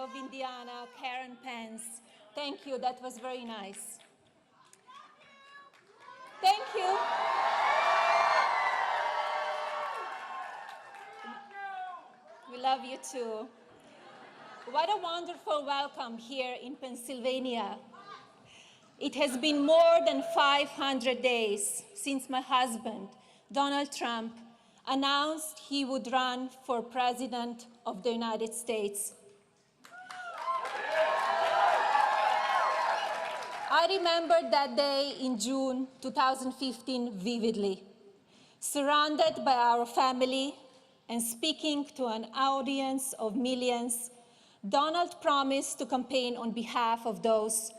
of Indiana, Karen Pence. Thank you, that was very nice. Thank you. We love you too. What a wonderful welcome here in Pennsylvania. It has been more than 500 days since my husband, Donald Trump, announced he would run for President of the United States. I remember that day in June 2015 vividly. Surrounded by our family and speaking to an audience of millions, Donald promised to campaign on behalf of those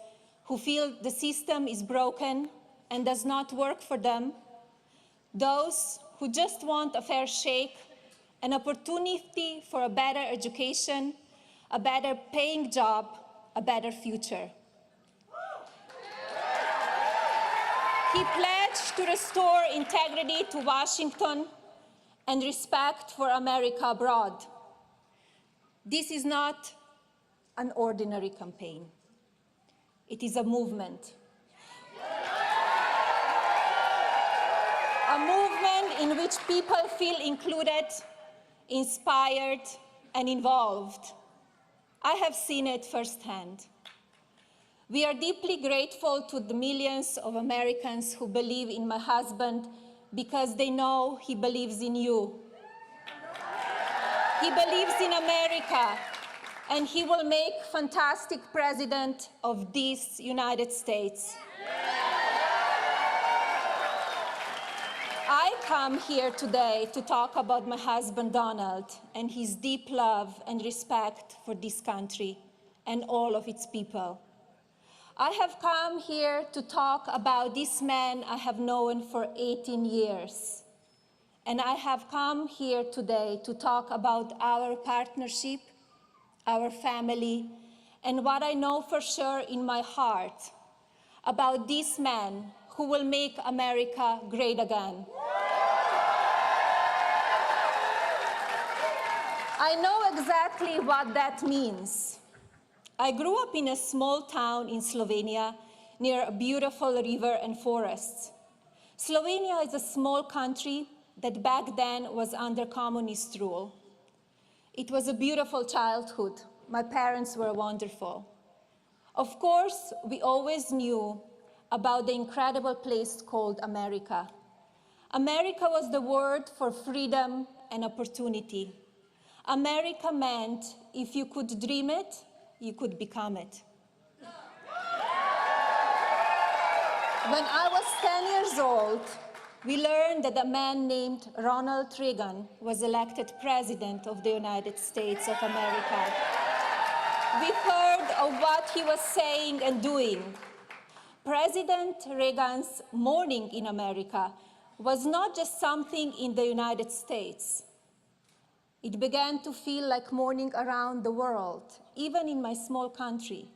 who feel the system is broken and does not work for them, those who just want a fair shake, an opportunity for a better education, a better paying job, a better future. He pledged to restore integrity to Washington and respect for America abroad. This is not an ordinary campaign. It is a movement. A movement in which people feel included, inspired, and involved. I have seen it firsthand. We are deeply grateful to the millions of Americans who believe in my husband because they know he believes in you. He believes in America, and he will make fantastic president of this United States. I come here today to talk about my husband, Donald, and his deep love and respect for this country and all of its people. I have come here to talk about this man I have known for 18 years. And I have come here today to talk about our partnership, our family, and what I know for sure in my heart about this man who will make America great again. I know exactly what that means. I grew up in a small town in Slovenia near a beautiful river and forests. Slovenia is a small country that back then was under communist rule. It was a beautiful childhood. My parents were wonderful. Of course, we always knew about the incredible place called America. America was the word for freedom and opportunity. America meant if you could dream it, you could become it. When I was 10 years old, we learned that a man named Ronald Reagan was elected President of the United States of America. We heard of what he was saying and doing. President Reagan's morning in America was not just something in the United States. It began to feel like morning around the world, even in my small country.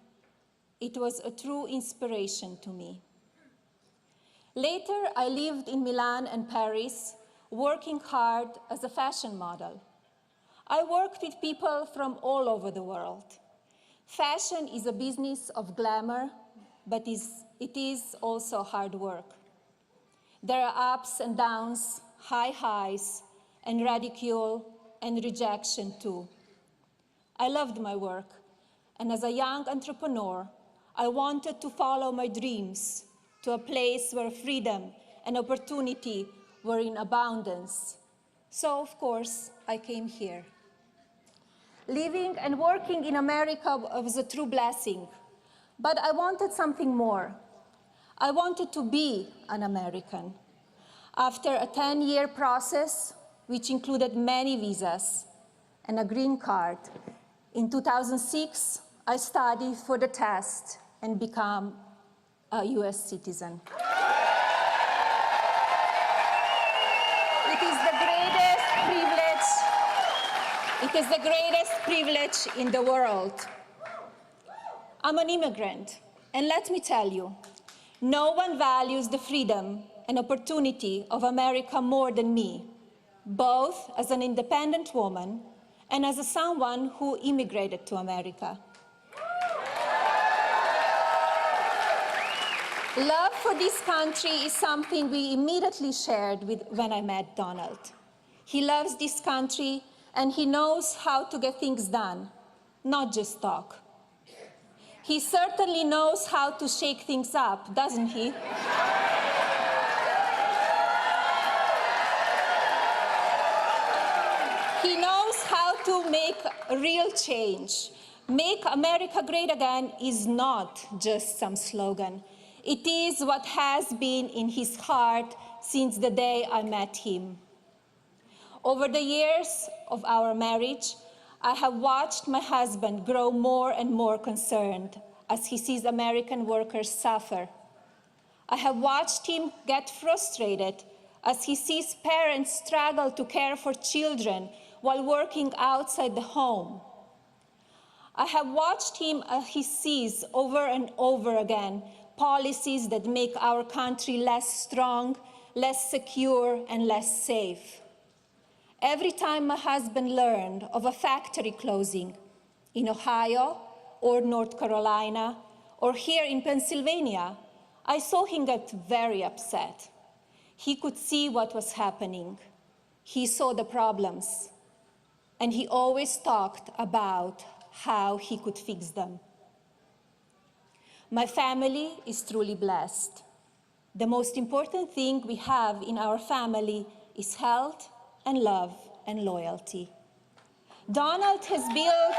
It was a true inspiration to me. Later, I lived in Milan and Paris, working hard as a fashion model. I worked with people from all over the world. Fashion is a business of glamour, but it is also hard work. There are ups and downs, high highs, and ridicule, and rejection too. I loved my work, and as a young entrepreneur, I wanted to follow my dreams to a place where freedom and opportunity were in abundance. So, of course, I came here. Living and working in America was a true blessing, but I wanted something more. I wanted to be an American. After a 10-year process, which included many visas and a green card, in 2006, I studied for the test and became a US citizen. It is the greatest privilege in the world. I'm an immigrant, and let me tell you, no one values the freedom and opportunity of America more than me, both as an independent woman and as someone who immigrated to America. Love for this country is something we immediately shared when I met Donald. He loves this country, and he knows how to get things done, not just talk. He certainly knows how to shake things up, doesn't he? He knows how to make real change. Make America great again is not just some slogan. It is what has been in his heart since the day I met him. Over the years of our marriage, I have watched my husband grow more and more concerned as he sees American workers suffer. I have watched him get frustrated as he sees parents struggle to care for children while working outside the home. I have watched him as he sees over and over again policies that make our country less strong, less secure, and less safe. Every time my husband learned of a factory closing in Ohio or North Carolina or here in Pennsylvania, I saw him get very upset. He could see what was happening. He saw the problems, and he always talked about how he could fix them. My family is truly blessed. The most important thing we have in our family is health and love and loyalty. Donald has built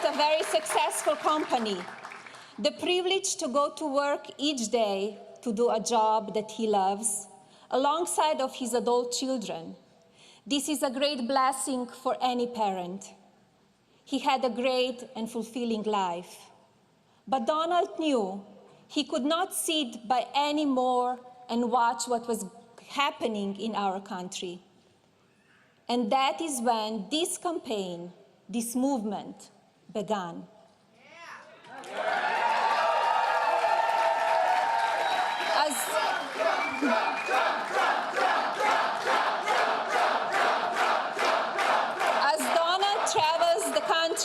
a very successful company. The privilege to go to work each day to do a job that he loves, alongside of his adult children. This is a great blessing for any parent. He had a great and fulfilling life. But Donald knew he could not sit by anymore and watch what was happening in our country. And that is when this campaign, this movement, began.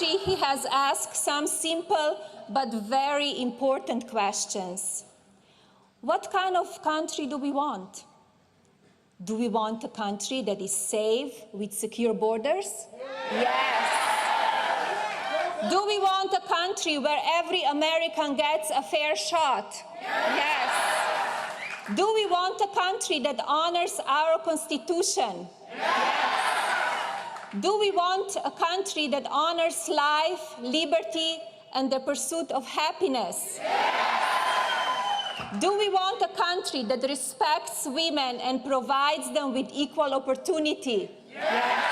He has asked some simple but very important questions. What kind of country do we want? Do we want a country that is safe with secure borders? Yes. Do we want a country where every American gets a fair shot? Yes. Do we want a country that honors our Constitution? Yes. Do we want a country that honors life, liberty, and the pursuit of happiness? Yes. Do we want a country that respects women and provides them with equal opportunity? Yes.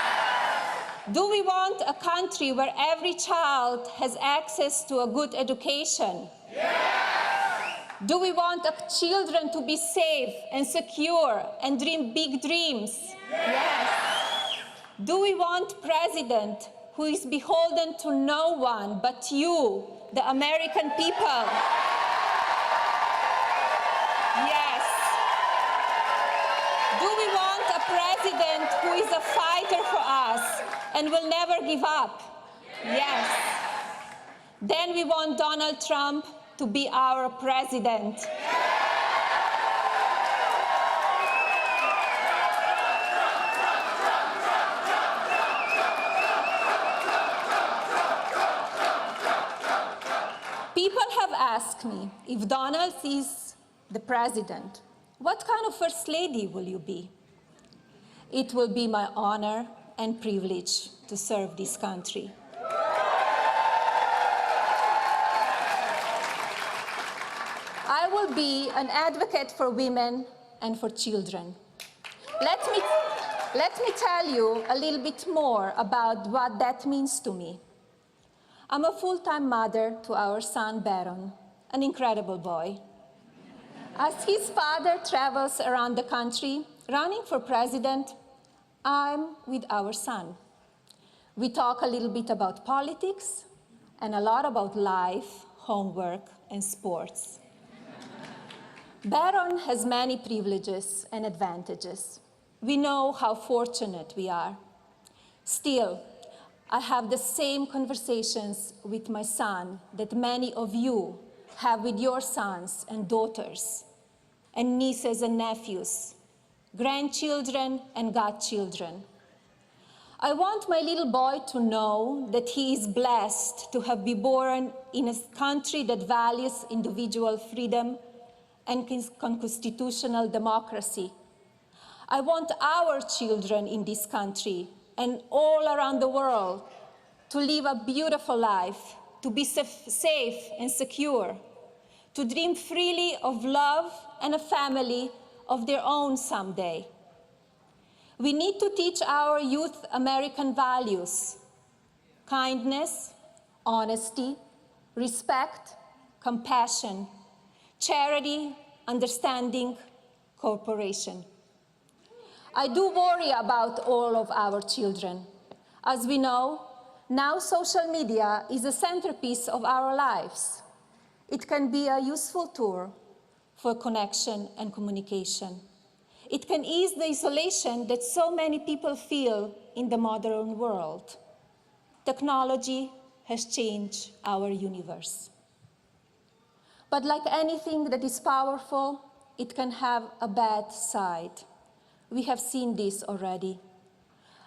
Do we want a country where every child has access to a good education? Yes. Do we want children to be safe and secure and dream big dreams? Yes. Do we want a president who is beholden to no one but you, the American people? Yes. Do we want a president who is a fighter for us and will never give up? Yes. Then we want Donald Trump to be our president. People have asked me, if Donald is the president, what kind of first lady will you be? It will be my honor and privilege to serve this country. I will be an advocate for women and for children. Let me tell you a little bit more about what that means to me. I'm a full-time mother to our son, Berwyn, an incredible boy. As his father travels around the country running for president, I'm with our son. We talk a little bit about politics and a lot about life, homework, and sports. Berwyn has many privileges and advantages. We know how fortunate we are. Still, I have the same conversations with my son that many of you have with your sons and daughters, and nieces and nephews, grandchildren and godchildren. I want my little boy to know that he is blessed to have been born in a country that values individual freedom and constitutional democracy. I want our children in this country and all around the world to live a beautiful life, to be safe and secure, to dream freely of love and a family of their own someday. We need to teach our youth American values: kindness, honesty, respect, compassion, charity, understanding, cooperation. I do worry about all of our children. As we know, now social media is a centerpiece of our lives. It can be a useful tool for connection and communication. It can ease the isolation that so many people feel in the modern world. Technology has changed our universe. But like anything that is powerful, it can have a bad side. We have seen this already.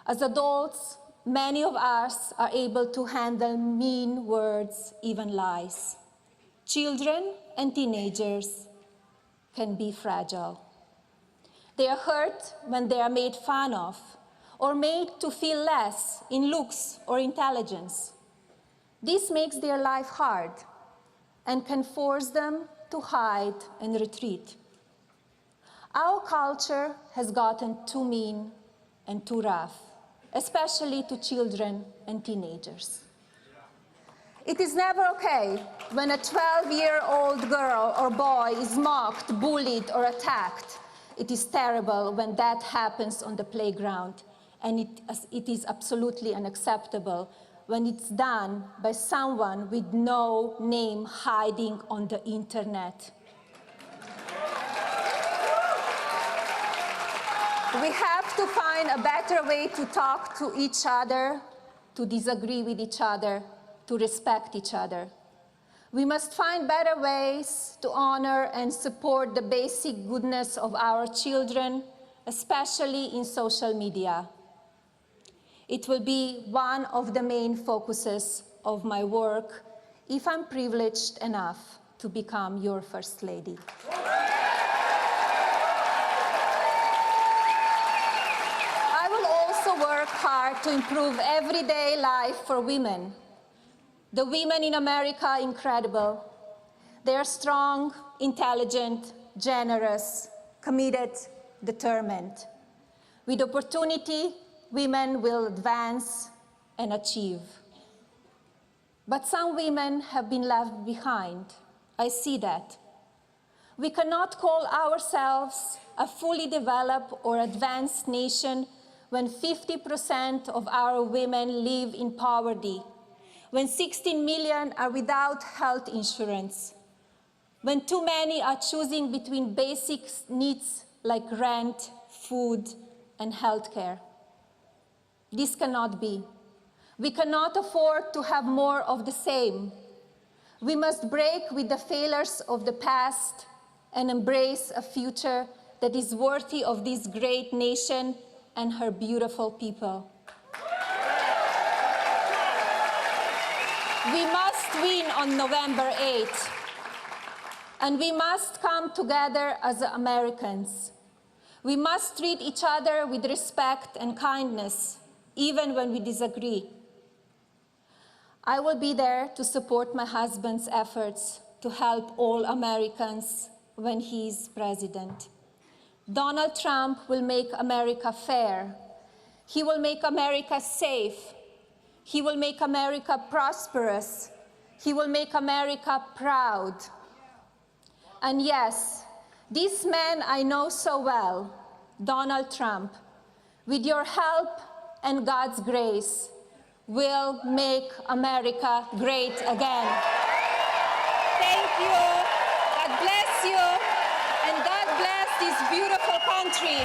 As adults, many of us are able to handle mean words, even lies. Children and teenagers can be fragile. They are hurt when they are made fun of or made to feel less in looks or intelligence. This makes their life hard and can force them to hide and retreat. Our culture has gotten too mean and too rough, especially to children and teenagers. It is never okay when a 12-year-old girl or boy is mocked, bullied, or attacked. It is terrible when that happens on the playground, and it is absolutely unacceptable when it's done by someone with no name hiding on the internet. We have to find a better way to talk to each other, to disagree with each other, to respect each other. We must find better ways to honor and support the basic goodness of our children, especially in social media. It will be one of the main focuses of my work if I'm privileged enough to become your First Lady. I will also work hard to improve everyday life for women. The women in America are incredible. They are strong, intelligent, generous, committed, determined. With opportunity, women will advance and achieve. But some women have been left behind. I see that. We cannot call ourselves a fully developed or advanced nation when 50% of our women live in poverty, when 16 million are without health insurance, when too many are choosing between basic needs like rent, food, and healthcare. This cannot be. We cannot afford to have more of the same. We must break with the failures of the past and embrace a future that is worthy of this great nation and her beautiful people. We must win on November 8th, and we must come together as Americans. We must treat each other with respect and kindness, even when we disagree. I will be there to support my husband's efforts to help all Americans when he is president. Donald Trump will make America fair. He will make America safe. He will make America prosperous. He will make America proud. And yes, this man I know so well, Donald Trump, with your help and God's grace, will make America great again. Thank you. God bless you. And God bless this beautiful country.